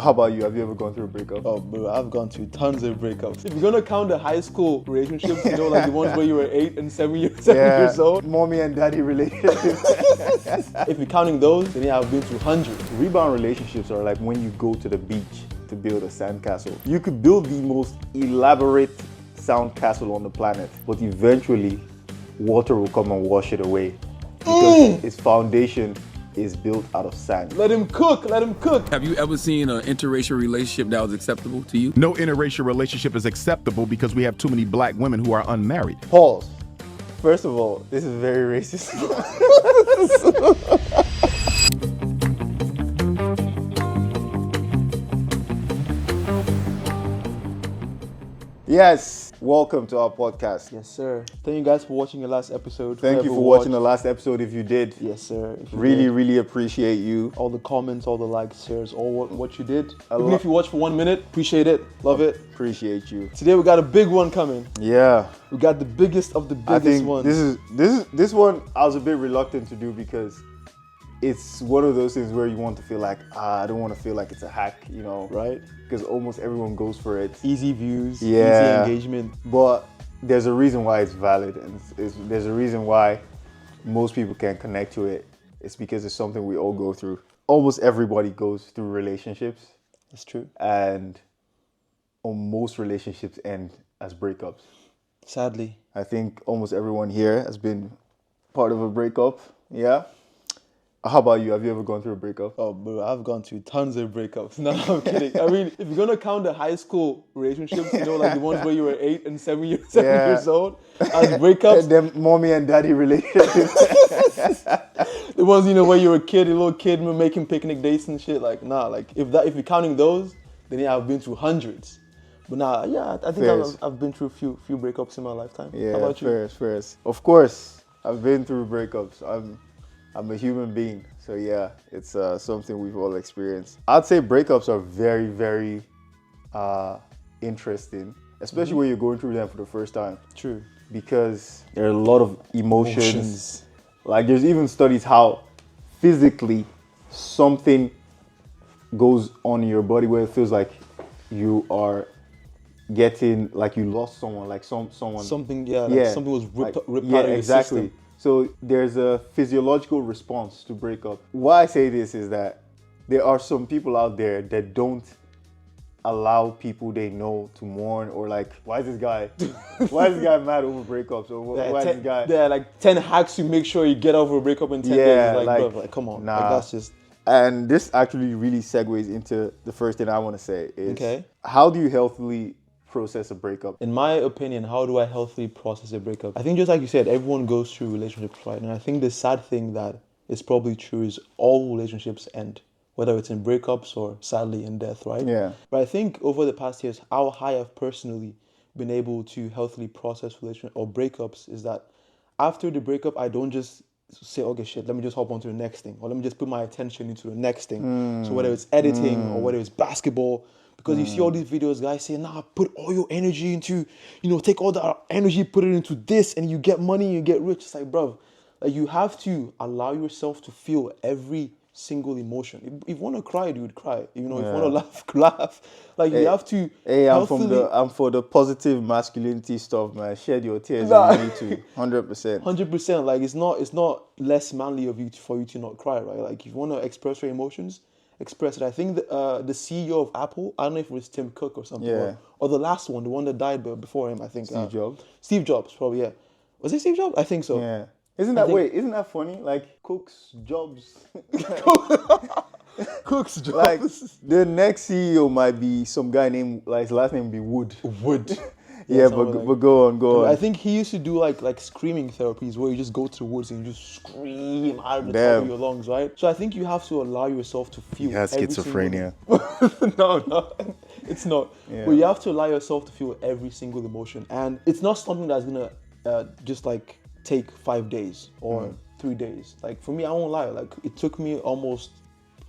How about you? Have you ever gone through a breakup? Oh, bro, I've gone through tons of breakups. If you're gonna count the high school relationships, you know, like the ones where you were 8 and 7 years old. Mommy and daddy relationships. If you're counting those, then yeah, I've been through hundreds. Rebound relationships are like when you go to the beach to build a sandcastle. You could build the most elaborate sandcastle on the planet, but eventually water will come and wash it away because its foundation is built out of sand. Let him cook, let him cook. Have you ever seen an interracial relationship that was acceptable to you? No interracial relationship is acceptable because we have too many black women who are unmarried. Pause. First of all, this is very racist. Yes, welcome to our podcast. Yes, sir. Thank you guys for watching the last episode. Thank you for watching the last episode if you did. Yes, sir. Really appreciate you. All the comments, all the likes, shares, all what you did. Even if you watched for 1 minute, appreciate it. Love it. Appreciate you. Today we got a big one coming. Yeah. We got the biggest of the biggest ones. This one I was a bit reluctant to do because it's one of those things where you want to feel like, I don't want to feel like it's a hack, you know, right? Because almost everyone goes for it. Easy views, yeah, easy engagement. But there's a reason why it's valid, and there's a reason why most people can connect to it. It's because it's something we all go through. Almost everybody goes through relationships. That's true. And most relationships end as breakups. Sadly. I think almost everyone here has been part of a breakup. Yeah. How about you? Have you ever gone through a breakup? Oh, bro, I've gone through tons of breakups. No, I'm kidding. I mean, if you're gonna count the high school relationships, you know, like the ones where you were 8 and 7 years old, as breakups. Them mommy and daddy relationships. The ones, you know, where you were a kid, a little kid, making picnic dates and shit. Like, nah, like if you're counting those, then yeah, I've been through hundreds. But nah, yeah, I think I've been through a few breakups in my lifetime. Yeah, how about you? Fairs. Of course, I've been through breakups. I'm a human being, so yeah, it's something we've all experienced. I'd say breakups are very, very interesting, especially when you're going through them for the first time. True. Because there are a lot of emotions. Like there's even studies how physically something goes on in your body where it feels like you are getting, like you lost someone, like someone. Something, something was ripped out of your system. So there's a physiological response to breakup. Why I say this is that there are some people out there that don't allow people they know to mourn, or like, why is this guy mad over breakups, or why is this guy? There are like 10 hacks to make sure you get over a breakup in 10 days. Like, come on, nah. Like, that's just. And this actually really segues into the first thing I want to say is, okay, how do you healthily process a breakup? In my opinion, how do I healthily process a breakup? I think just like you said, everyone goes through relationships, right? And I think the sad thing that is probably true is all relationships end, whether it's in breakups or sadly in death, right? Yeah. But I think over the past years, how I have personally been able to healthily process relationships or breakups is that after the breakup, I don't just say, okay, shit, let me just hop on to the next thing, or let me just put my attention into the next thing. So whether it's editing or whether it's basketball, because you see all these videos, guys say, nah, put all your energy into, you know, take all the energy, put it into this, and you get money, you get rich. It's like, bro, like you have to allow yourself to feel every single emotion. If you want to cry, dude, cry. You know, if you want to laugh, laugh. Like you have to. Hey, I'm for the positive masculinity stuff, man. Shed your tears if you need to. 100%. 100%. Like it's not less manly of you for you to not cry, right? Like if you want to express your emotions, express it. I think the CEO of Apple, I don't know if it was Tim Cook or something, or the last one, the one that died before him, I think. Steve Jobs. Steve Jobs, probably, yeah. Was it Steve Jobs? I think so. Yeah. Isn't that funny? Like Cook's Jobs. Cook's Jobs. Like the next CEO might be some guy named, like his last name would be Wood. Yeah, but go on. I think he used to do like screaming therapies where you just go to the woods and you just scream out of the top of your lungs, right? So I think you have to allow yourself to feel. He has schizophrenia. No, it's not. Yeah. But you have to allow yourself to feel every single emotion, and it's not something that's gonna just like take 5 days or 3 days. Like for me, I won't lie. Like it took me almost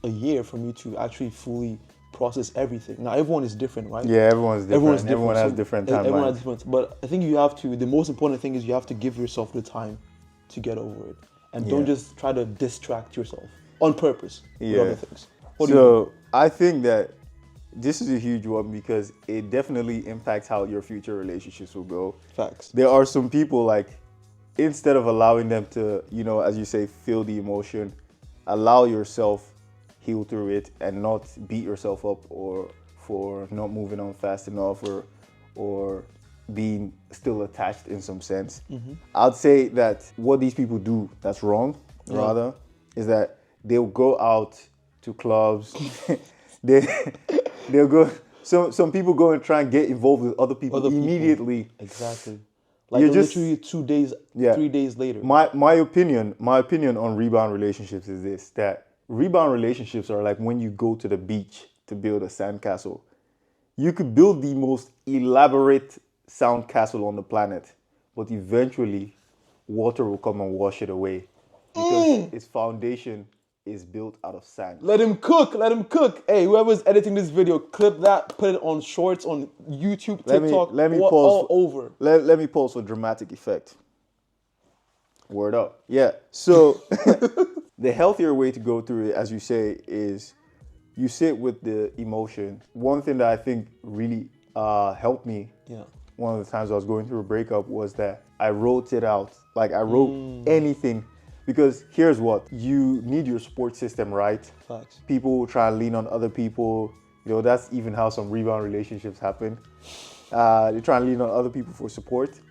a year for me to actually fully process everything. Now everyone is different, right? Yeah, everyone has different timelines. Everyone has different. But I think you have to. The most important thing is you have to give yourself the time to get over it, and don't just try to distract yourself on purpose with other things. So I think that this is a huge one because it definitely impacts how your future relationships will go. Facts. There are some people like, instead of allowing them to, as you say, feel the emotion, allow yourself heal through it and not beat yourself up or for not moving on fast enough or being still attached in some sense. I'd say that what these people do that's wrong, rather, is that they'll go out to clubs. They'll go. Some people go and try and get involved with other people immediately. Exactly. Like You're just- literally 2 days, Yeah. 3 days later. My opinion on rebound relationships is this: that rebound relationships are like when you go to the beach to build a sandcastle. You could build the most elaborate sound castle on the planet, but eventually water will come and wash it away because its foundation is built out of sand. Let him cook. Let him cook. Hey, whoever's editing this video, clip that, put it on shorts, on YouTube, TikTok, let me all pause. over. Let me pause for dramatic effect. Word up. Yeah. So the healthier way to go through it, as you say, is you sit with the emotion. One thing that I think really helped me, one of the times I was going through a breakup, was that I wrote it out. Like I wrote anything. Because here's what, you need your support system, right? Facts. People try and lean on other people. That's even how some rebound relationships happen. They try and lean on other people for support.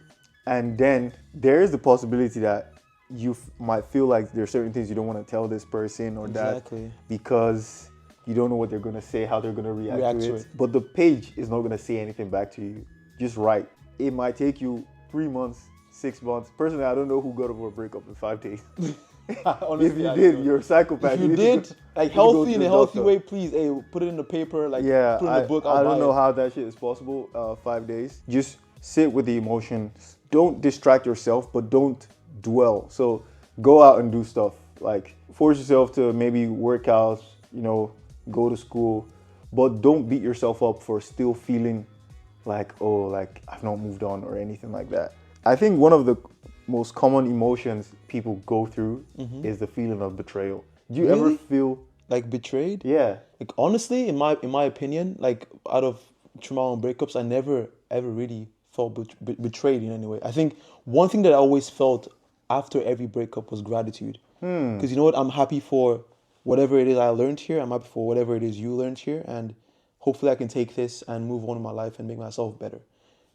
And then there is the possibility that you might feel like there's certain things you don't want to tell this person or that because you don't know what they're going to say, how they're going to react to it. But the page is not going to say anything back to you. Just write. It might take you 3 months, 6 months. Personally, I don't know who got over a breakup in 5 days. Honestly, if you did, you're a psychopath. If you did, like healthy in a healthy way, please, hey, put it in the paper, like put it in the book. I don't know how that shit is possible. 5 days. Just sit with the emotions. Don't distract yourself, but don't dwell. So go out and do stuff. Like force yourself to maybe work out, go to school, but don't beat yourself up for still feeling like, oh, like I've not moved on or anything like that. I think one of the most common emotions people go through is the feeling of betrayal. Do you ever feel like betrayed? Yeah. Like honestly, in my opinion, like out of trauma and breakups, I never ever really felt betrayed in any way. I think one thing that I always felt after every breakup was gratitude. Because you know what, I'm happy for whatever it is I learned here. I'm happy for whatever it is you learned here, and hopefully I can take this and move on in my life and make myself better.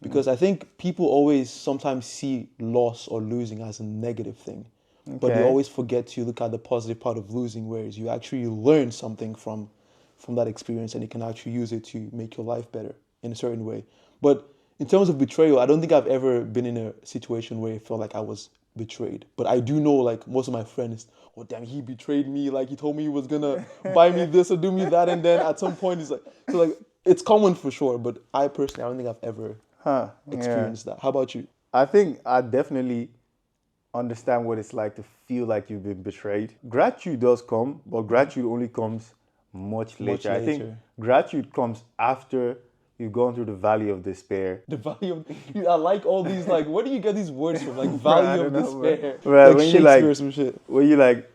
Because I think people always sometimes see loss or losing as a negative thing. But they always forget to look at the positive part of losing, whereas you actually learn something from that experience and you can actually use it to make your life better in a certain way. But in terms of betrayal, I don't think I've ever been in a situation where it felt like I was betrayed. But I do know, like, most of my friends, oh damn, he betrayed me, like he told me he was gonna buy me this or do me that, and then at some point he's like, so like it's common for sure, but I personally, I don't think I've ever experienced that. How about you? I think I definitely understand what it's like to feel like you've been betrayed. Gratitude does come, but gratitude only comes much later. I think gratitude comes after you've gone through the valley of despair. The valley of... Dude, I like all these, like, where do you get these words from? Like, valley of despair. Right, like when Shakespeare you like, or some shit. when you like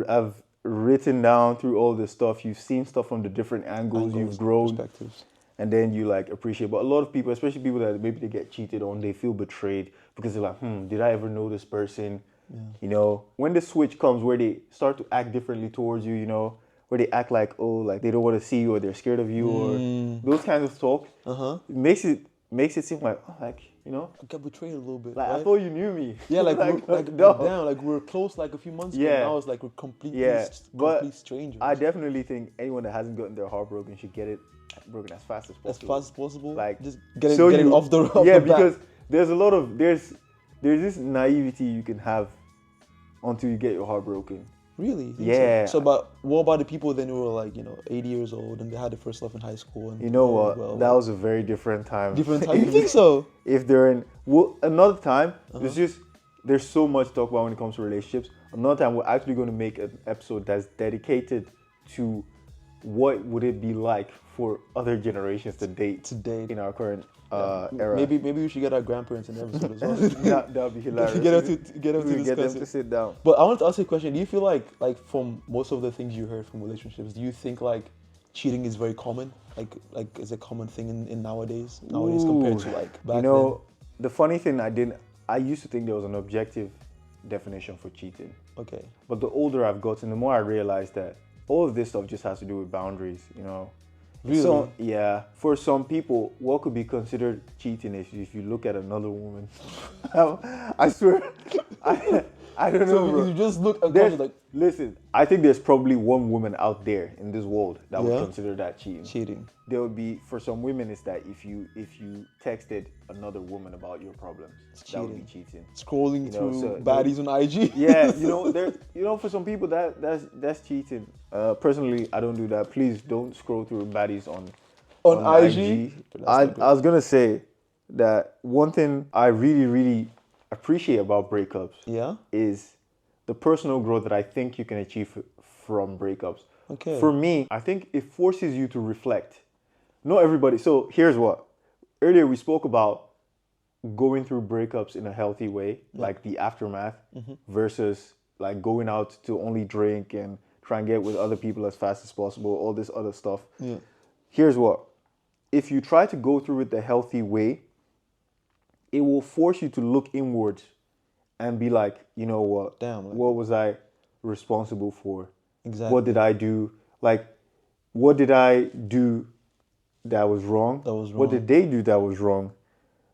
have written down through all this stuff, you've seen stuff from the different angles you've grown. Perspectives. And then you like appreciate. But a lot of people, especially people that maybe they get cheated on, they feel betrayed because they're like, did I ever know this person? Yeah. You know, when the switch comes where they start to act differently towards you, you know, where they act like, oh, like they don't want to see you or they're scared of you or those kinds of talk, it makes it seem like, oh, like, you know, I got betrayed a little bit. Like, right? I thought you knew me. Yeah, like, damn, like we were close like a few months ago. And I was like, we're complete strangers. I definitely think anyone that hasn't gotten their heart broken should get it broken as fast as possible. As fast as possible. Like, just get it off the bat. Because there's a lot of there's this naivety you can have until you get your heart broken. Really? Yeah. So, but what about the people then who were like, 80 years old and they had the first love in high school? And you know what? That was a very different time. Different time? You think so? If they're in another time, there's so much to talk about when it comes to relationships. Another time, we're actually going to make an episode that's dedicated to what would it be like for other generations to date in our current era. Maybe we should get our grandparents in the episode as well. That would be hilarious. Get them to sit down. But I want to ask you a question. Do you feel like from most of the things you heard from relationships, do you think like cheating is very common? Like is a common thing in nowadays compared to like back The funny thing, I used to think there was an objective definition for cheating. then? Okay. But the older I've gotten, the more I realize that all of this stuff just has to do with boundaries, Really? So, yeah, for some people, what could be considered cheating is if you look at another woman. I swear, I don't know, So bro. you just look and There's- like Listen, I think there's probably one woman out there in this world that would Yeah? consider that cheating. cheating. There would be, for some women, it's that if you texted another woman about your problems, that would be cheating. Scrolling through so- baddies on IG. Yeah, for some people that's cheating. Personally, I don't do that. Please don't scroll through baddies on IG? I was gonna say that one thing I really, really appreciate about breakups Yeah? is the personal growth that I think you can achieve from breakups. Okay. For me, I think it forces you to reflect. Not everybody. So here's what. Earlier we spoke about going through breakups in a healthy way, like the aftermath, versus like going out to only drink and try and get with other people as fast as possible, all this other stuff. Yeah. Here's what. If you try to go through it the healthy way, it will force you to look inwards and be like, you know what? Damn, like- what was I responsible for? Exactly. What did I do? Like, what did I do that was wrong? That was What wrong. did they do that was wrong?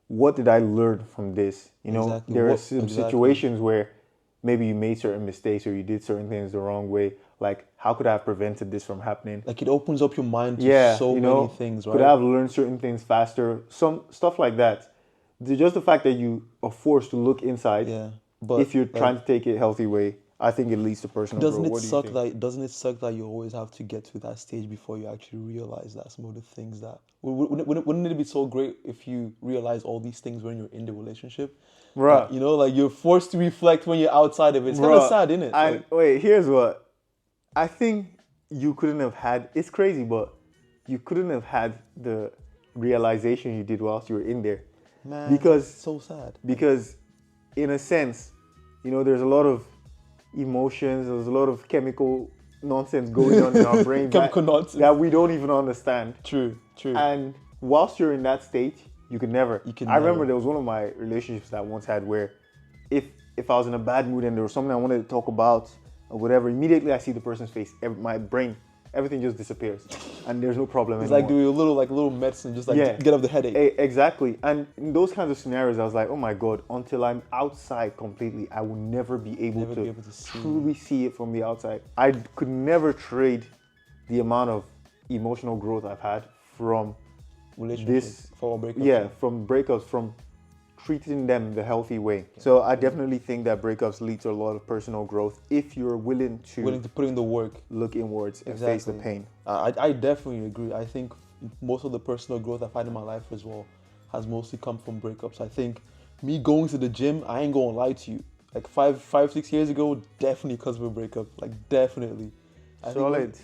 What did I learn from this? Exactly. There are What- some exactly. situations where maybe you made certain mistakes or you did certain things the wrong way. Like, how could I have prevented this from happening? Like it opens up your mind to so many things, right? Could I have learned certain things faster? Some stuff like that. Just the fact that you are forced to look inside. Yeah, but if you're like- trying to take it a healthy way, I think it leads to personal Doesn't growth. it What do you suck think? doesn't it suck that you always have to get to that stage before you actually realize that some of the things that wouldn't it be so great if you realize all these things when you're in the relationship? Bruh. Like you're forced to reflect when you're outside of it. It's kind of Bruh, sad, isn't it? And wait, here's what. I think you couldn't have had, it's crazy, but you couldn't have had the realization you did whilst you were in there. Man, because it's so sad. Because in a sense, there's a lot of emotions, there's a lot of chemical nonsense going on in our brain Chemical nonsense. that we don't even understand. True. And whilst you're in that state, you could never. I remember never. there was one of my relationships that I once had where if I was in a bad mood and there was something I wanted to talk about or whatever, immediately I see the person's face, my brain, everything just disappears and there's no problem It's anymore. like doing a little medicine, just like get off the headache. Exactly. And in those kinds of scenarios, I was like, oh my God, until I'm outside completely, I will never be able to truly see it from the outside. I could never trade the amount of emotional growth I've had from Relationships for breakups. Yeah, from breakups, from treating them the healthy way. So I definitely think that breakups lead to a lot of personal growth if you're willing to put in the work, look inwards and face the pain. I definitely agree. I think most of the personal growth I've had in my life as well has mostly come from breakups. I think me going to the gym, I ain't gonna lie to you. Like 6 years ago, definitely because of a breakup. Like definitely. Solid.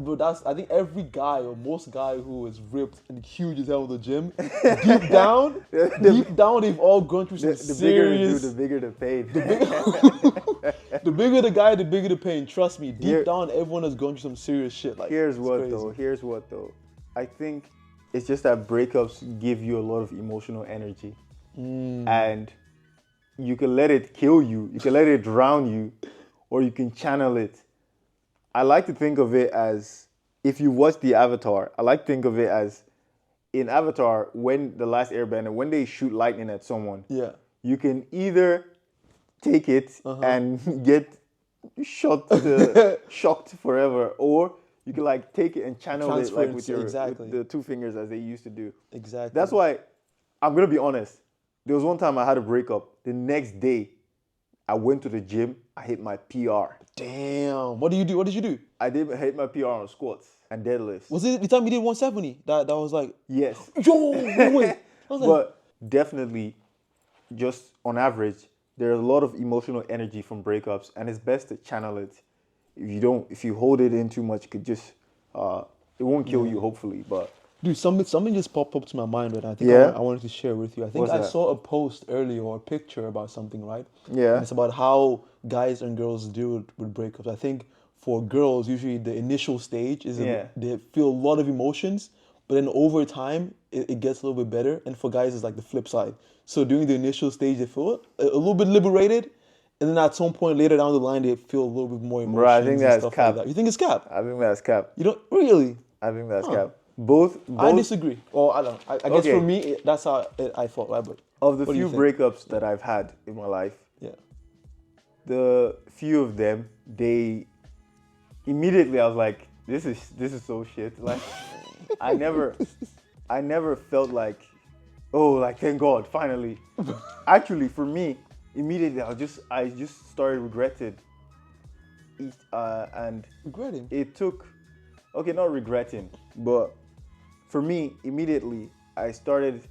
But I think every guy or most guy who is ripped and huge as hell in the gym, deep down, they've all gone through some The bigger the serious. do, the bigger the pain. The bigger the guy, the bigger the pain. Trust me, deep down, everyone has gone through some serious shit. Like Here's it's what crazy. though. I think it's just that breakups give you a lot of emotional energy. And you can let it kill you, you can let it drown you, or you can channel it. I like to think of it as, if you watch the Avatar, I like to think of it as in Avatar, when the last airbender, when they shoot lightning at someone, you can either take it and get shocked forever, or you can like take it and channel it like with with the two fingers as they used to do. Exactly. That's why, I'm gonna be honest, there was one time I had a breakup. The next day, I went to the gym, I hit my PR. Damn. What did you do? I did hit my PR on squats and deadlifts. Was it the time you did 170? That was like, Yes. yo, no way. I was like, But definitely, just on average, there's a lot of emotional energy from breakups, and it's best to channel it. If you hold it in too much, it could just, it won't kill you, hopefully, but. dude, something just popped up to my mind right now. I think I wanted to share with you. I think I saw a post earlier or a picture about something, right? Yeah. And it's about how guys and girls deal with breakups. I think for girls, usually the initial stage is Yeah. they feel a lot of emotions, but then over time it gets a little bit better. And for guys, it's like the flip side. So during the initial stage, they feel a little bit liberated, and then at some point later down the line, they feel a little bit more emotions Bro, I think and that's stuff cap. like that. You think it's cap? I think that's cap. You don't really? I think that's Huh. cap. Both I disagree. Or I don't know. I guess Okay. for me, that's how I thought, right? But of the what do you few think? breakups that I've had in my life, Yeah. the few of them, they immediately I was like, this is so shit. Like I never felt like, oh, like thank God, finally. Actually, for me, immediately I just started regretting it, and Regretting. it took, okay, not regretting, but for me, immediately I started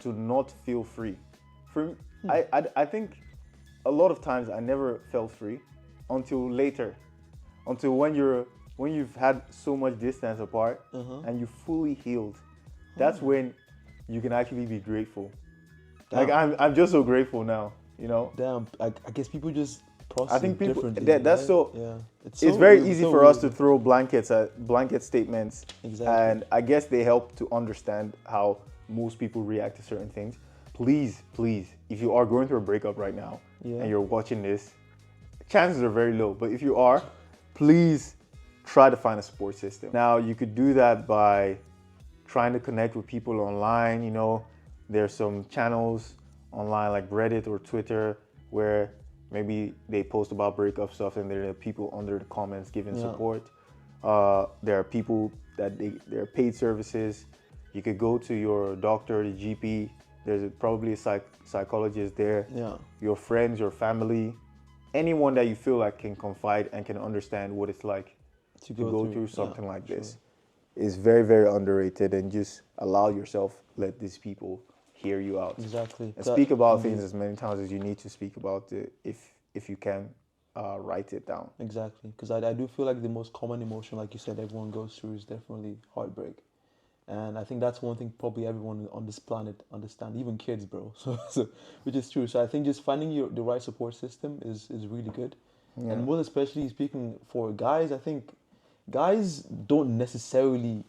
to not feel free. I think a lot of times I never felt free until later, until when you've had so much distance apart and you fully healed. That's when you can actually be grateful. Like I'm just so grateful now, you know. Damn, I guess people just process I think it people differently. that's right? so. Yeah. It's so very weird, easy so for us weird. to throw blanket statements, Exactly. and I guess they help to understand how most people react to certain things. Please, if you are going through a breakup right now and you're watching this, chances are very low, but if you are, please try to find a support system. Now, you could do that by trying to connect with people online. You know, there's some channels online like Reddit or Twitter where maybe they post about breakup stuff and there are people under the comments giving support. There are people there are paid services. You could go to your doctor, the GP. There's probably a psychologist there. Yeah. Your friends, your family, anyone that you feel like can confide and can understand what it's like to go through something like this is very, very underrated. And just allow yourself, let these people hear you out. Exactly. And speak about things as many times as you need to speak about it. If you can, write it down. Exactly, because I do feel like the most common emotion, like you said, everyone goes through is definitely heartbreak. And I think that's one thing probably everyone on this planet understand, even kids, bro. So which is true. So I think just finding the right support system is really good. Yeah. And most especially speaking for guys, I think guys don't necessarily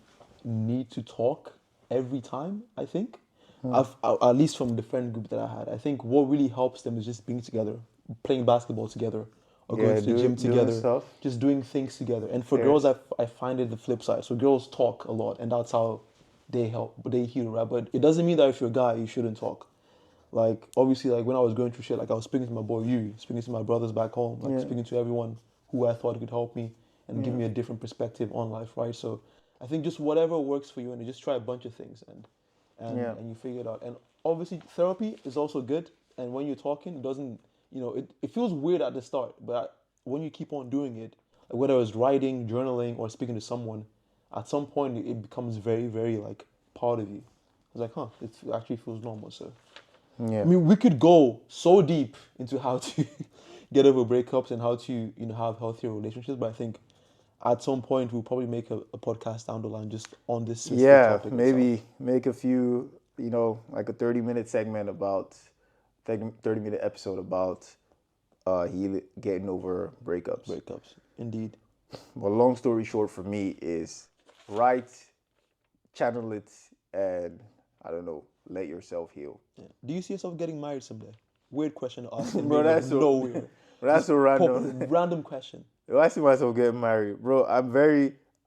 need to talk every time, I think. At least from the friend group that I had. I think what really helps them is just being together, playing basketball together, or going to the gym together, stuff. just doing things together. And for girls, I find it the flip side. So girls talk a lot, and that's how they heal, right? But it doesn't mean that if you're a guy, you shouldn't talk. Like, obviously, like when I was going through shit, like I was speaking to my boy Uri, speaking to my brothers back home, like speaking to everyone who I thought could help me and give me a different perspective on life, right? So I think just whatever works for you, and you just try a bunch of things and you figure it out. And obviously, therapy is also good. And when you're talking, it doesn't, it feels weird at the start, but when you keep on doing it, like whether it's writing, journaling, or speaking to someone, at some point it becomes very, very like part of you. It's like, it actually feels normal. So, Yeah. I mean, we could go so deep into how to get over breakups and how to, have healthier relationships. But I think at some point we'll probably make a podcast down the line just on this specific topic. Maybe make a few, like a 30-minute segment about, 30-minute episode about getting over breakups. Breakups, indeed. But long story short for me is write, channel it, and I don't know, let yourself heal. Yeah. Do you see yourself getting married someday? Weird question to ask. Bro, that's so nowhere. That's so random. Random question. If I see myself getting married, bro,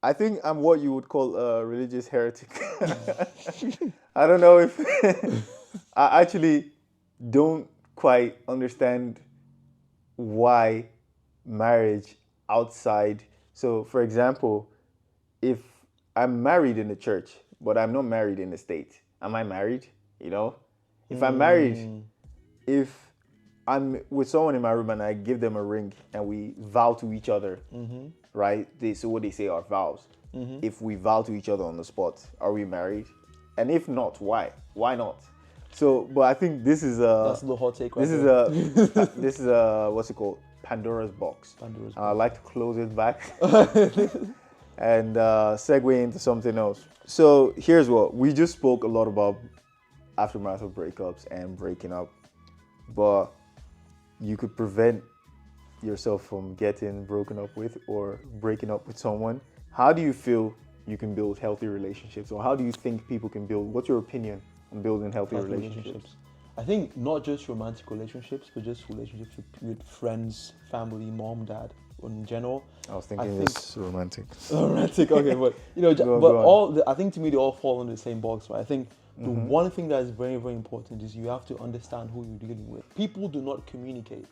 I think I'm what you would call a religious heretic. I don't know if I actually don't quite understand why marriage outside. So, for example, if I'm married in the church, but I'm not married in the state, am I married? If I'm married, if I'm with someone in my room and I give them a ring and we vow to each other, right? So what they say are vows. If we vow to each other on the spot, are we married? And if not, why? Why not? So, but I think this is that's a little hot take right this there. this is a what's it called? Pandora's box. I'd like to close it back and segue into something else. So here's what we just spoke a lot about: aftermath of breakups and breaking up, but you could prevent yourself from getting broken up with or breaking up with someone, how do you feel you can build healthy relationships, or how do you think people can build? What's your opinion on building healthy relationships? I think not just romantic relationships, but just relationships with friends, family, mom, dad, in general. I was thinking just romantic. Romantic, okay, but you know, I think to me they all fall into the same box, right? I think the one thing that is very, very important is you have to understand who you're dealing with. People do not communicate.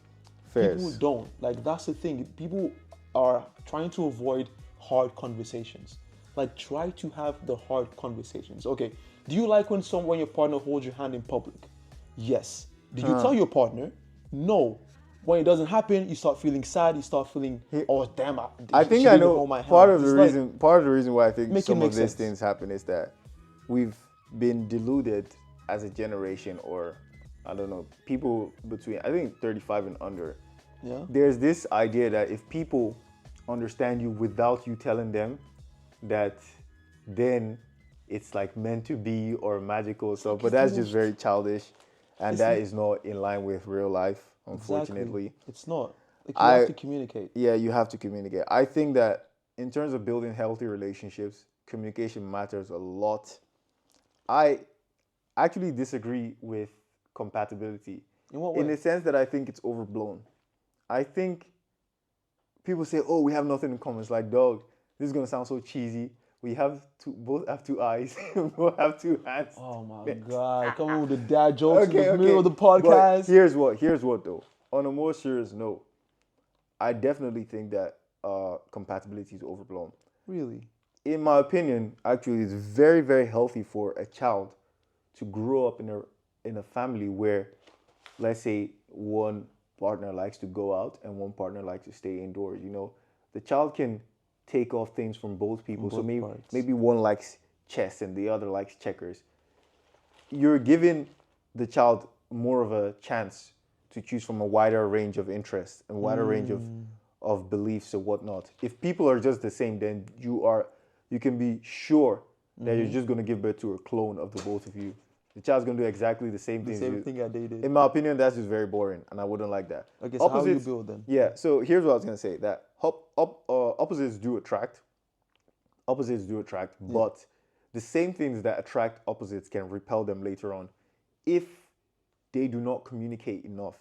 People don't. Like, that's the thing. People are trying to avoid hard conversations. Like, try to have the hard conversations. Okay, do you like when your partner holds your hand in public? Yes. Did you tell your partner? No. When it doesn't happen, you start feeling sad. You start feeling, oh damn! I think I know part of the reason why I think some of these things happen is that we've been deluded as a generation, or I don't know, people between, I think 35 and under. Yeah. There's this idea that if people understand you without you telling them, that then it's like meant to be or magical stuff. But that's just very childish, and that is not in line with real life, unfortunately. Exactly. It's not. Like, you have to communicate. Yeah, you have to communicate. I think that in terms of building healthy relationships, communication matters a lot. I actually disagree with compatibility. In what way? In the sense that I think it's overblown. I think people say, oh, we have nothing in common. It's like, dog, this is going to sound so cheesy. We both have two eyes, both have two hands. Oh my God, come on with the dad jokes in the middle of the podcast. But here's what though. On a more serious note, I definitely think that compatibility is overblown. Really? In my opinion, actually, it's very, very healthy for a child to grow up in a family where, let's say, one partner likes to go out and one partner likes to stay indoors. You know, the child can take off things from both people. So maybe one likes chess and the other likes checkers. You're giving the child more of a chance to choose from a wider range of interests and wider range of beliefs and whatnot. If people are just the same, then you can be sure that you're just going to give birth to a clone of the both of you. The child's going to do exactly the same thing. The same thing that they did. In my opinion, that's just very boring, and I wouldn't like that. Okay, so how do you build then? Yeah, so here's what I was going to say, that opposites do attract. Opposites do attract, but the same things that attract opposites can repel them later on if they do not communicate enough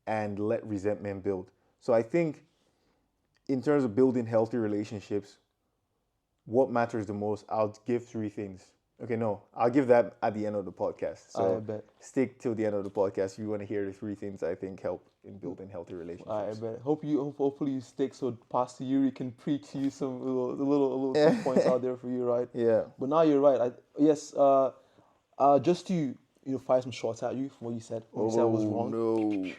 and let resentment build. So I think in terms of building healthy relationships, what matters the most, I'll give 3 things. Okay, no, I'll give that at the end of the podcast. So I bet. Stick till the end of the podcast if you want to hear the 3 things I think help in building healthy relationships. I bet. Hopefully you stick so Pastor Uri can preach to you some little points out there for you, right? Yeah. But now you're right. Just to fire some shots at you from what you said. What you said was wrong. No.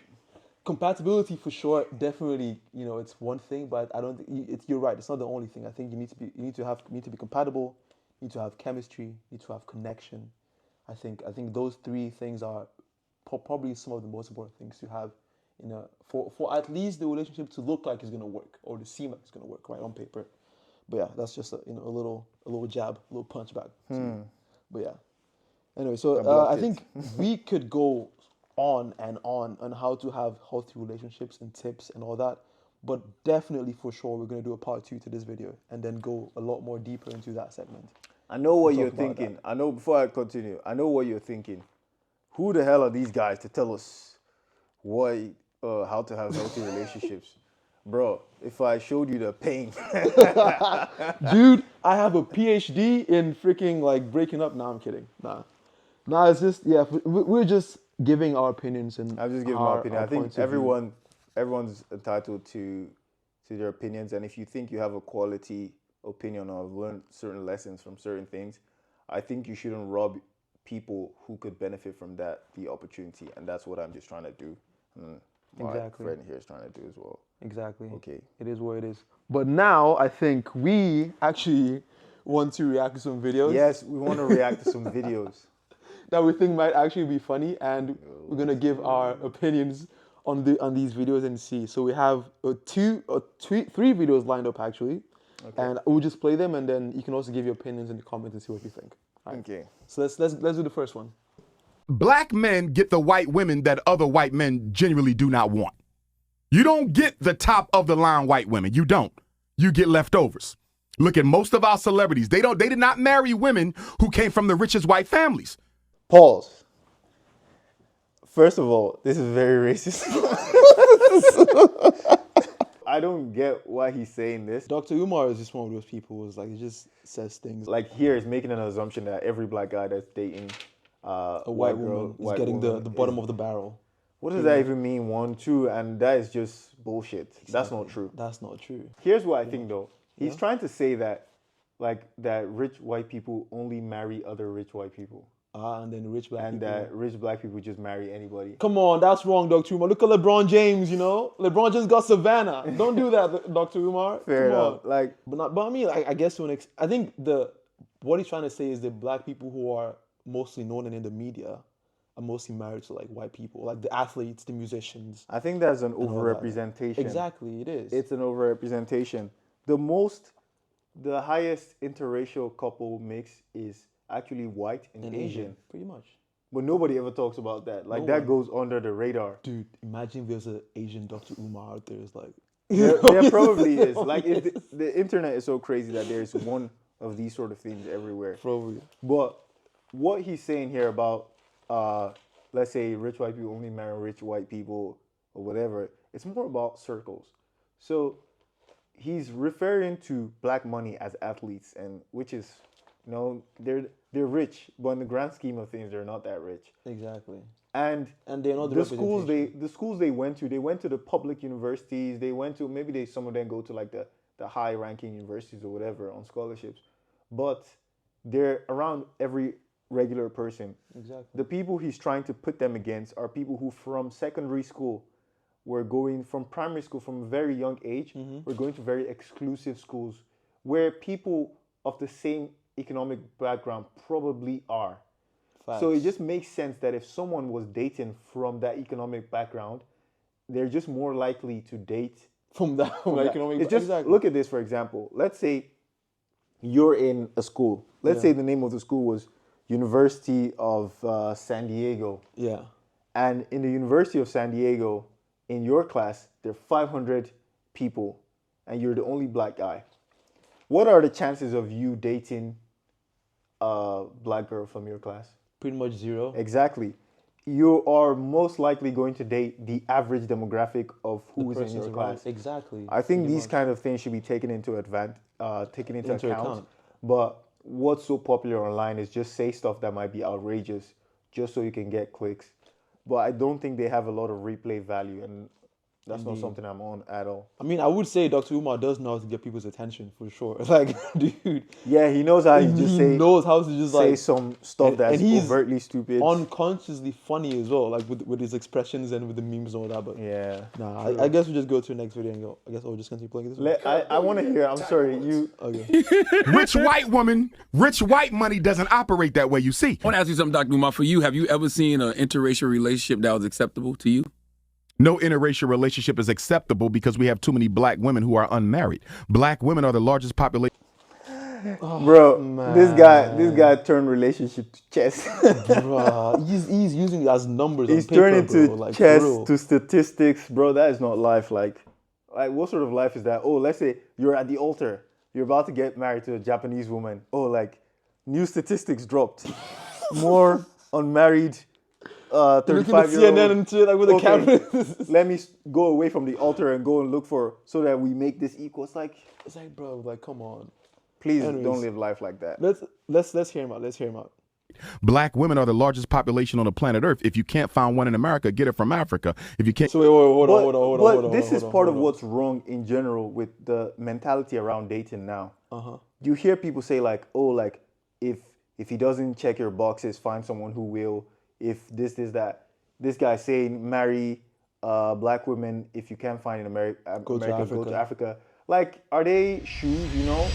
Compatibility for sure, definitely. It's one thing, but I don't think you're right. It's not the only thing. I think you need to be compatible. You need to have chemistry. You need to have connection. I think those 3 things are probably some of the most important things to have for at least the relationship to look like it's gonna work, or to seem like it's gonna work, right, on paper. But yeah, that's just a little jab, a little punch back. But yeah. Anyway, so I think we could go on and on how to have healthy relationships and tips and all that. But definitely, for sure, we're going to do a part 2 to this video and then go a lot more deeper into that segment. I know what you're thinking. I know, before I continue, I know what you're thinking. Who the hell are these guys to tell us how to have healthy relationships? Bro, if I showed you the pain. Dude, I have a PhD in freaking breaking up. Nah, I'm kidding. Nah, it's just, we're just giving our opinions. And I'm just giving my opinion. I think everyone's entitled to their opinions, and if you think you have a quality opinion or have learned certain lessons from certain things, I think you shouldn't rob people who could benefit from that the opportunity, and that's what I'm just trying to do. Exactly. My friend here is trying to do as well. Exactly. Okay. It is what it is. But now I think we actually want to react to some videos. Yes, we want to react to some videos that we think might actually be funny, and we're gonna give our opinions on these videos and see. So we have 3 videos lined up actually, and we'll just play them, and then you can also give your opinions in the comments and see what you think. Right. Okay. So let's do the first one. Black men get the white women that other white men genuinely do not want. You don't get the top of the line white women. You don't. You get leftovers. Look at most of our celebrities. They did not marry women who came from the richest white families. Pause. First of all, this is very racist. I don't get why he's saying this. Dr. Umar is just one of those people who's like, he just says things. Like here is making an assumption that every black guy that's dating A white woman is getting the bottom of the barrel. What does that even mean? 1, 2, and that is just bullshit. Exactly. That's not true. That's not true. Here's what I think though. He's trying to say that, like, that rich white people only marry other rich white people. And then rich black people. And that rich black people just marry anybody. Come on, that's wrong, Dr. Umar. Look at LeBron James, you know? LeBron James got Savannah. Don't do that, Dr. Umar. Fair Come enough. on. Like, but I mean, I guess to an extent, I think what he's trying to say is the black people who are mostly known and in the media are mostly married to like white people, like the athletes, the musicians. I think that's an overrepresentation. Exactly, it is. It's an overrepresentation. The highest interracial couple mix is actually white and Asian. Pretty much. But nobody ever talks about that. Like, that goes under the radar. Dude, imagine there's an Asian Dr. Umar out there. It's like... There probably is. Like, the internet is so crazy that there's one of these sort of things everywhere. Probably. But what he's saying here about, let's say, rich white people only marry rich white people or whatever, it's more about circles. So he's referring to black money as athletes, and which is, you know, they're rich, but in the grand scheme of things, they're not that rich. Exactly. And they're not the schools they went to the public universities. They went to, maybe some of them go to like the high ranking universities or whatever on scholarships, but they're around every regular person. Exactly. The people he's trying to put them against are people who from secondary school were going, from primary school from a very young age, were going to very exclusive schools where people of the same economic background probably are. Facts. So it just makes sense that if someone was dating from that economic background, they're just more likely to date from that economic background. Exactly. Look at this, for example. Let's say you're in a school. Let's say the name of the school was University of San Diego. Yeah. And in the University of San Diego, in your class, there are 500 people, and you're the only black guy. What are the chances of you dating a black girl from your class? Pretty much zero. Exactly. You are most likely going to date the average demographic of who is in your class. Exactly. I think these kind of things should be taken into account. But what's so popular online is just say stuff that might be outrageous just so you can get clicks. But I don't think they have a lot of replay value, and that's not something I'm on at all. I mean, I would say Dr. Umar does know how to get people's attention for sure. Like, dude. Yeah, he knows how to just say. He knows how to just say some stuff that's overtly stupid, unconsciously funny as well, like with his expressions and with the memes and all that. But yeah, I guess we just go to the next video and go. I guess I'll just continue playing this one. I want to hear. I'm sorry, you. Okay. Rich white woman, rich white money doesn't operate that way. You see. I want to ask you something, Dr. Umar. For you, have you ever seen an interracial relationship that was acceptable to you? No interracial relationship is acceptable because we have too many black women who are unmarried. Black women are the largest population. Bro, man. This guy turned relationship to chess. Bro, he's using it as numbers. He's on paper, turning to like, chess, to statistics, bro. That is not life. Like what sort of life is that? Oh, let's say you're at the altar. You're about to get married to a Japanese woman. Oh, like new statistics dropped. More unmarried 35-year-old. CNN and shit, like with the camera. Let me go away from the altar and go and look for so that we make this equal. It's like, bro, like come on. Please don't live life like that. Let's hear him out. Let's hear him out. Black women are the largest population on the planet Earth. If you can't find one in America, get it from Africa. If you can't, so hold on. This is part of what's wrong in general with the mentality around dating now. You hear people say like, oh, like if he doesn't check your boxes, find someone who will. If this, that. This guy saying marry black women. If you can't find an American, go to Africa. Like, are they shoes? You know,